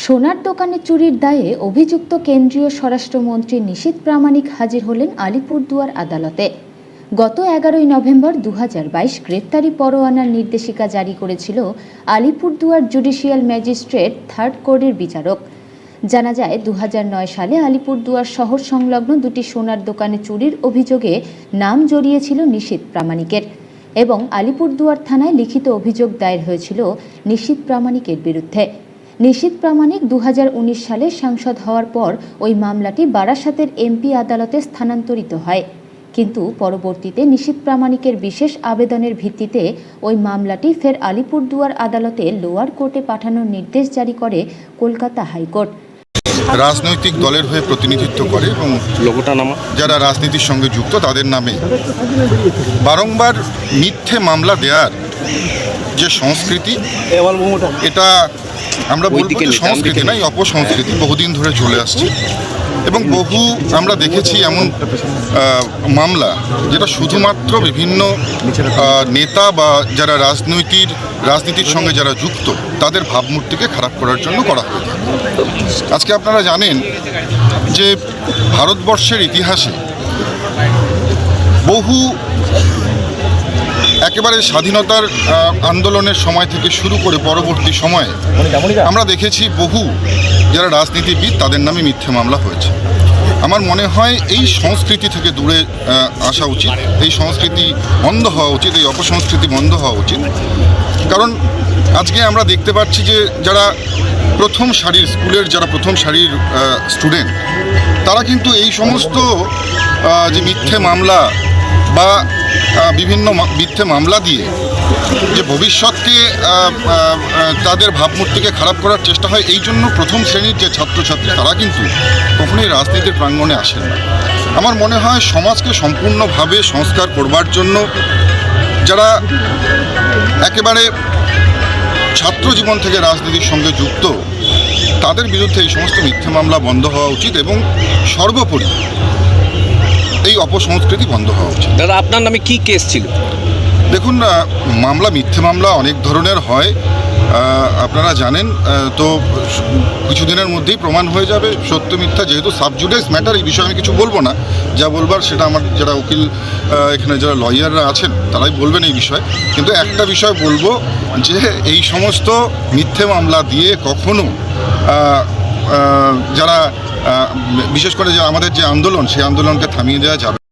সোনার দোকানে চুরির দায়ে অভিযুক্ত কেন্দ্রীয় স্বরাষ্ট্রমন্ত্রী নিশীথ প্রামাণিক হাজির হলেন আলিপুরদুয়ার আদালতে। গত 11ই নভেম্বর 2022 গ্রেপ্তারি পরোয়ানার নির্দেশিকা জারি করেছিল আলিপুরদুয়ার জুডিশিয়াল ম্যাজিস্ট্রেট থার্ড কোর্টের বিচারক। জানা যায় 2009 সালে আলিপুরদুয়ার শহর সংলগ্ন দুটি সোনার দোকানে চুরির অভিযোগে নাম জড়িয়েছিল নিশীথ প্রামাণিকের এবং আলিপুরদুয়ার থানায় লিখিত অভিযোগ দায়ের হয়েছিল নিশীথ প্রামাণিকের বিরুদ্ধে। নিশীথ প্রামাণিক 2019 সালে সাংসদ হওয়ার পর ওই মামলাটি বারাসাতের এমপি আদালতে স্থানান্তরিত হয়, কিন্তু পরবর্তীতে নিশীথ প্রামাণিকের বিশেষ আবেদনের ভিত্তিতে ওই মামলাটি ফের আলিপুরদুয়ার আদালতে লোয়ার কোর্টে পাঠানোর নির্দেশ জারি করে কলকাতা হাইকোর্ট। রাজনৈতিক দলের হয়ে প্রতিনিধিত্ব করে এবং যারা রাজনীতির সঙ্গে যুক্ত তাদের নামে বারংবার মিথ্যে মামলা দেওয়ার যে সংস্কৃতি, এটা আমরা বলবো যে সংস্কৃতি নয়, অপসংস্কৃতি বহুদিন ধরে চলে আসছে। এবং বহু আমরা দেখেছি এমন মামলা যেটা শুধুমাত্র বিভিন্ন নেতা বা যারা রাজনীতির সঙ্গে যারা যুক্ত তাদের ভাবমূর্তিকে খারাপ করার জন্য করা হয়ে থাকে। আজকে আপনারা জানেন যে ভারতবর্ষের ইতিহাসে বহু একেবারে স্বাধীনতার আন্দোলনের সময় থেকে শুরু করে পরবর্তী সময়ে আমরা দেখেছি বহু যারা রাজনীতিবিদ তাদের নামে মিথ্যে মামলা হয়েছে। আমার মনে হয় এই সংস্কৃতি থেকে দূরে আসা উচিত, এই সংস্কৃতি বন্ধ হওয়া উচিত, এই অপসংস্কৃতি বন্ধ হওয়া উচিত। কারণ আজকে আমরা দেখতে পাচ্ছি যে যারা স্কুলের যারা প্রথম সারির স্টুডেন্ট, তারা কিন্তু এই সমস্ত যে মিথ্যে মামলা বা বিভিন্ন মিথ্যে মামলা দিয়ে যে ভবিষ্যৎকে তাদের ভাবমূর্তিকে খারাপ করার চেষ্টা হয়, এই জন্য প্রথম শ্রেণীর যে ছাত্রছাত্রী তারা কিন্তু কখনোই রাজনীতির প্রাঙ্গণে আসেন না। আমার মনে হয় সমাজকে সম্পূর্ণভাবে সংস্কার করবার জন্য যারা একেবারে ছাত্র জীবন থেকে রাজনীতির সঙ্গে যুক্ত তাদের বিরুদ্ধে এই সমস্ত মিথ্যে মামলা বন্ধ হওয়া উচিত এবং সর্বোপরি এই অপসংস্কৃতি বন্ধ হওয়া উচিত। দাদা, আপনার নামে কি কেস ছিল? দেখুন, মিথ্যে মামলা অনেক ধরনের হয়, আপনারা জানেন। তো কিছুদিনের মধ্যেই প্রমাণ হয়ে যাবে সত্য মিথ্যা। যেহেতু সাবজুডিস ম্যাটার, এই বিষয়ে আমি কিছু বলবো না। যা বলবার সেটা আমার যারা উকিল এখানে যারা লয়াররা আছেন তারাই বলবেন এই বিষয়ে। কিন্তু একটা বিষয় বলবো যে এই সমস্ত মিথ্যে মামলা দিয়ে কখনো যারা বিশেষ করে যে আমাদের যে আন্দোলন, সেই আন্দোলনকে থামিয়ে দেওয়া যাবে।